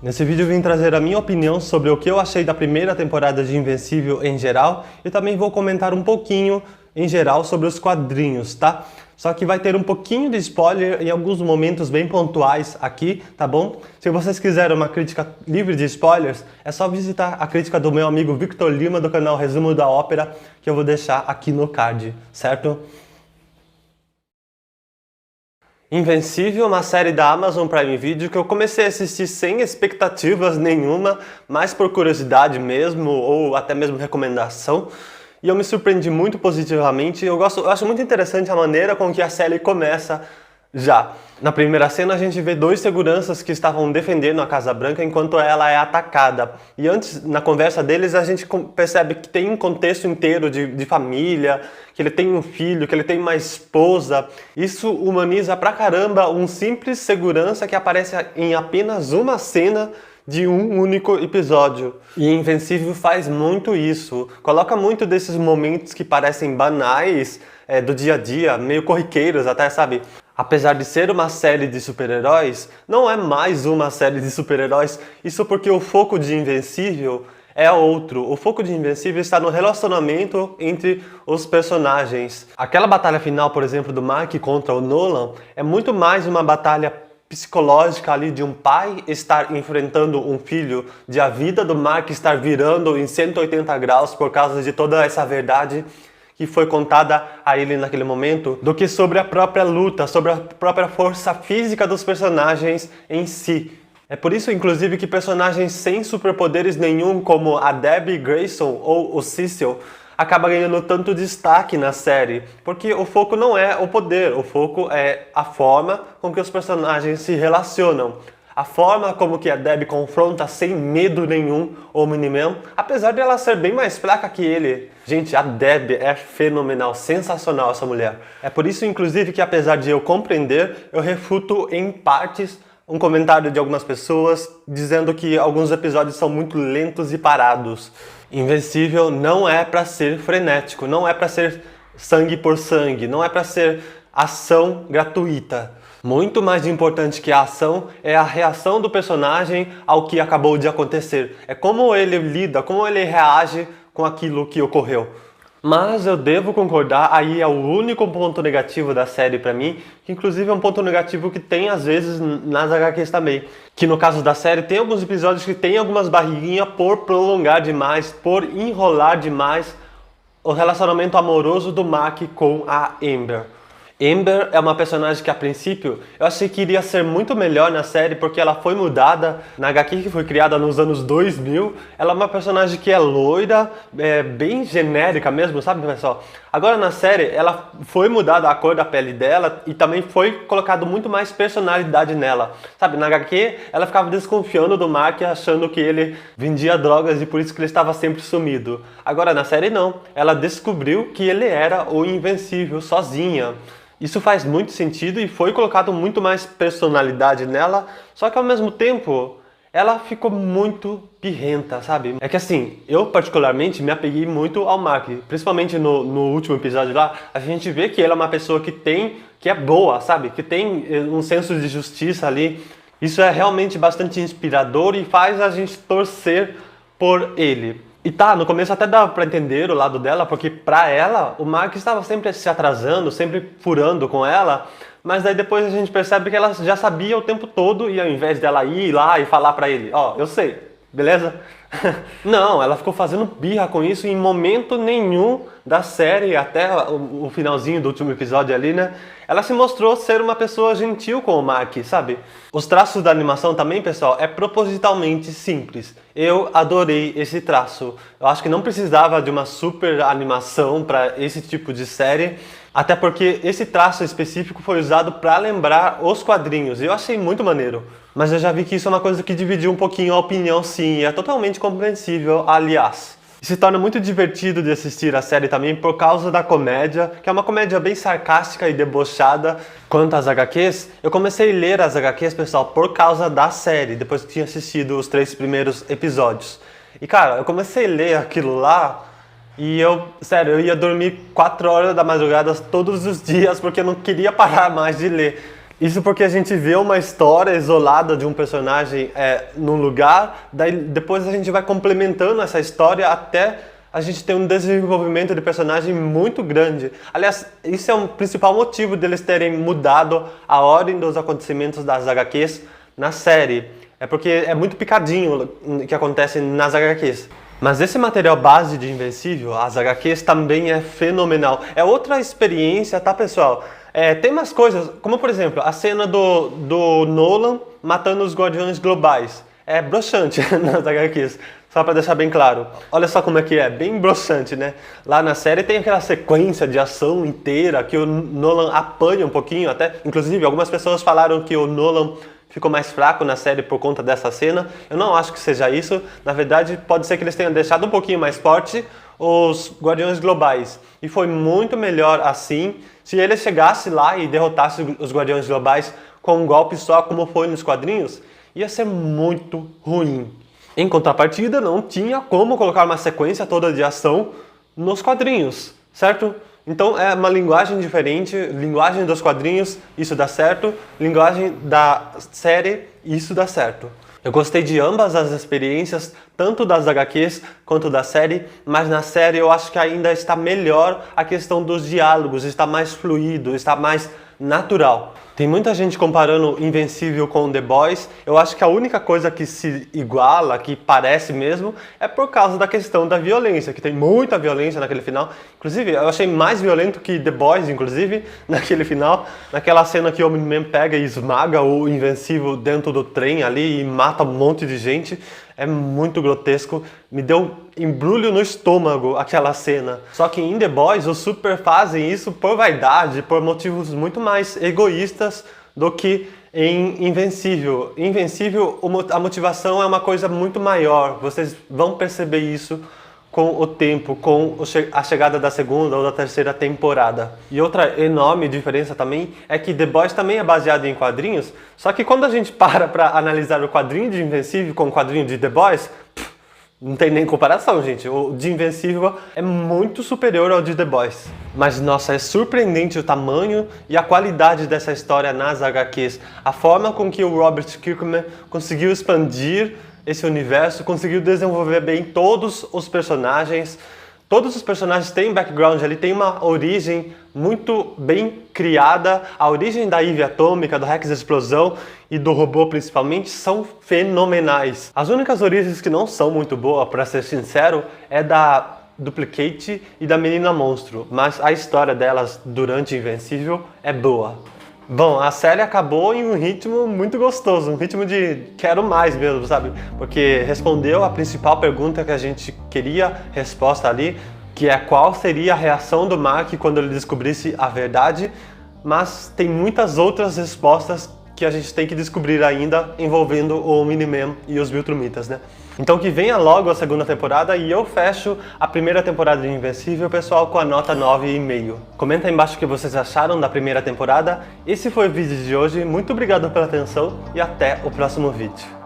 Nesse vídeo eu vim trazer a minha opinião sobre o que eu achei da primeira temporada de Invencível em geral e também vou comentar um pouquinho em geral sobre os quadrinhos, tá? Só que vai ter um pouquinho de spoiler em alguns momentos bem pontuais aqui, tá bom? Se vocês quiserem uma crítica livre de spoilers, é só visitar a crítica do meu amigo Victor Lima do canal Resumo da Ópera, que eu vou deixar aqui no card, certo? Invencível, uma série da Amazon Prime Video que eu comecei a assistir sem expectativas nenhuma, mais por curiosidade mesmo, ou até mesmo recomendação. E eu me surpreendi muito positivamente. Eu acho muito interessante a maneira com que a série começa já. Na primeira cena a gente vê dois seguranças que estavam defendendo a Casa Branca enquanto ela é atacada. E antes, na conversa deles, a gente percebe que tem um contexto inteiro de família, que ele tem um filho, que ele tem uma esposa. Isso humaniza pra caramba um simples segurança que aparece em apenas uma cena de um único episódio. E Invencível faz muito isso. Coloca muito desses momentos que parecem banais do dia a dia, meio corriqueiros até, sabe? Apesar de ser uma série de super-heróis, não é mais uma série de super-heróis. Isso porque o foco de Invencível é outro. O foco de Invencível está no relacionamento entre os personagens. Aquela batalha final, por exemplo, do Mark contra o Nolan, é muito mais uma batalha psicológica ali de um pai estar enfrentando um filho, de a vida do Mark estar virando em 180 graus por causa de toda essa verdade que foi contada a ele naquele momento, do que sobre a própria luta, sobre a própria força física dos personagens em si. É por isso, inclusive, que personagens sem superpoderes nenhum, como a Debbie Grayson ou o Cecil, acaba ganhando tanto destaque na série, porque o foco não é o poder, o foco é a forma com que os personagens se relacionam. A forma como que a Debbie confronta sem medo nenhum o Omni-Man, apesar de ela ser bem mais fraca que ele. Gente, a Debbie é fenomenal, sensacional essa mulher. É por isso, inclusive, que apesar de eu compreender, eu refuto em partes um comentário de algumas pessoas dizendo que alguns episódios são muito lentos e parados. Invencível não é pra ser frenético, não é pra ser sangue por sangue, não é pra ser ação gratuita. Muito mais importante que a ação é a reação do personagem ao que acabou de acontecer. É como ele lida, como ele reage com aquilo que ocorreu. Mas eu devo concordar, aí é o único ponto negativo da série pra mim, que inclusive é um ponto negativo que tem às vezes nas HQs também. Que no caso da série tem alguns episódios que tem algumas barriguinhas por prolongar demais, por enrolar demais o relacionamento amoroso do Mark com a Amber. Amber é uma personagem que a princípio eu achei que iria ser muito melhor na série porque ela foi mudada na HQ que foi criada nos anos 2000. Ela é uma personagem que é loira, bem genérica mesmo, sabe, pessoal? Agora na série ela foi mudada a cor da pele dela e também foi colocado muito mais personalidade nela. Sabe, na HQ ela ficava desconfiando do Mark achando que ele vendia drogas e por isso que ele estava sempre sumido. Agora na série não, ela descobriu que ele era o Invencível sozinha. Isso faz muito sentido e foi colocado muito mais personalidade nela, só que ao mesmo tempo ela ficou muito pirrenta, sabe? É que assim, eu particularmente me apeguei muito ao Mark, principalmente no último episódio lá, a gente vê que ele é uma pessoa que é boa, sabe? Que tem um senso de justiça ali. Isso é realmente bastante inspirador e faz a gente torcer por ele. E tá, no começo até dava pra entender o lado dela, porque pra ela, o Mark estava sempre se atrasando, sempre furando com ela, mas daí depois a gente percebe que ela já sabia o tempo todo e ao invés dela ir lá e falar pra ele, ó, eu sei, beleza? Não, ela ficou fazendo birra com isso e em momento nenhum da série, até o finalzinho do último episódio ali, né? Ela se mostrou ser uma pessoa gentil com o Mark, sabe? Os traços da animação também, pessoal, é propositalmente simples. Eu adorei esse traço. Eu acho que não precisava de uma super animação para esse tipo de série, até porque esse traço específico foi usado para lembrar os quadrinhos. E eu achei muito maneiro. Mas eu já vi que isso é uma coisa que dividiu um pouquinho a opinião, sim, e é totalmente compreensível, aliás. E se torna muito divertido de assistir a série também por causa da comédia, que é uma comédia bem sarcástica e debochada. Quanto às HQs, eu comecei a ler as HQs, pessoal, por causa da série, depois que tinha assistido os 3 primeiros episódios. E cara, eu comecei a ler aquilo lá e sério, eu ia dormir 4 horas da madrugada todos os dias porque eu não queria parar mais de ler. Isso porque a gente vê uma história isolada de um personagem num lugar, daí depois a gente vai complementando essa história até a gente ter um desenvolvimento de personagem muito grande. Aliás, isso é o principal motivo deles terem mudado a ordem dos acontecimentos das HQs na série. É porque é muito picadinho o que acontece nas HQs. Mas esse material base de Invencível, as HQs, também é fenomenal. É outra experiência, tá, pessoal? Tem umas coisas, como por exemplo, a cena do Nolan matando os Guardiões Globais. É broxante nas HQs, só pra deixar bem claro. Olha só como é que é, bem broxante, né? Lá na série tem aquela sequência de ação inteira que o Nolan apanha um pouquinho até. Inclusive, algumas pessoas falaram que o Nolan ficou mais fraco na série por conta dessa cena. Eu não acho que seja isso. Na verdade, pode ser que eles tenham deixado um pouquinho mais forte os Guardiões Globais. E foi muito melhor assim, se ele chegasse lá e derrotasse os Guardiões Globais com um golpe só, como foi nos quadrinhos, ia ser muito ruim. Em contrapartida, não tinha como colocar uma sequência toda de ação nos quadrinhos, certo? Então é uma linguagem diferente, linguagem dos quadrinhos, isso dá certo, linguagem da série, isso dá certo. Eu gostei de ambas as experiências, tanto das HQs quanto da série, mas na série eu acho que ainda está melhor a questão dos diálogos, está mais fluido, está mais natural. Tem muita gente comparando Invencível com The Boys. Eu acho que a única coisa que se iguala, que parece mesmo, é por causa da questão da violência, que tem muita violência naquele final. Inclusive, eu achei mais violento que The Boys, inclusive, naquele final. Naquela cena que o Omni-Man pega e esmaga o Invencível dentro do trem ali e mata um monte de gente. É muito grotesco, me deu embrulho no estômago aquela cena. Só que em The Boys os super fazem isso por vaidade, por motivos muito mais egoístas do que em Invencível. Em Invencível a motivação é uma coisa muito maior, vocês vão perceber isso com o tempo, com a chegada da segunda ou da terceira temporada. E outra enorme diferença também é que The Boys também é baseado em quadrinhos, só que quando a gente para analisar o quadrinho de Invencível com o quadrinho de The Boys, não tem nem comparação, gente. O de Invencível é muito superior ao de The Boys. Mas, nossa, é surpreendente o tamanho e a qualidade dessa história nas HQs. A forma com que o Robert Kirkman conseguiu expandir esse universo, conseguiu desenvolver bem todos os personagens. Todos os personagens têm background ali, tem uma origem muito bem criada. A origem da Ivy Atômica, do Rex Explosão e do robô principalmente são fenomenais. As únicas origens que não são muito boas, para ser sincero, é da Duplicate e da Menina Monstro. Mas a história delas durante Invencível é boa. Bom, a série acabou em um ritmo muito gostoso, um ritmo de quero mais mesmo, sabe? Porque respondeu a principal pergunta que a gente queria resposta ali, que é qual seria a reação do Mark quando ele descobrisse a verdade, mas tem muitas outras respostas que a gente tem que descobrir ainda envolvendo o Omni-Man e os Viltrumitas, né? Então que venha logo a segunda temporada e eu fecho a primeira temporada de Invencível, pessoal, com a nota 9,5. Comenta aí embaixo o que vocês acharam da primeira temporada. Esse foi o vídeo de hoje, muito obrigado pela atenção e até o próximo vídeo.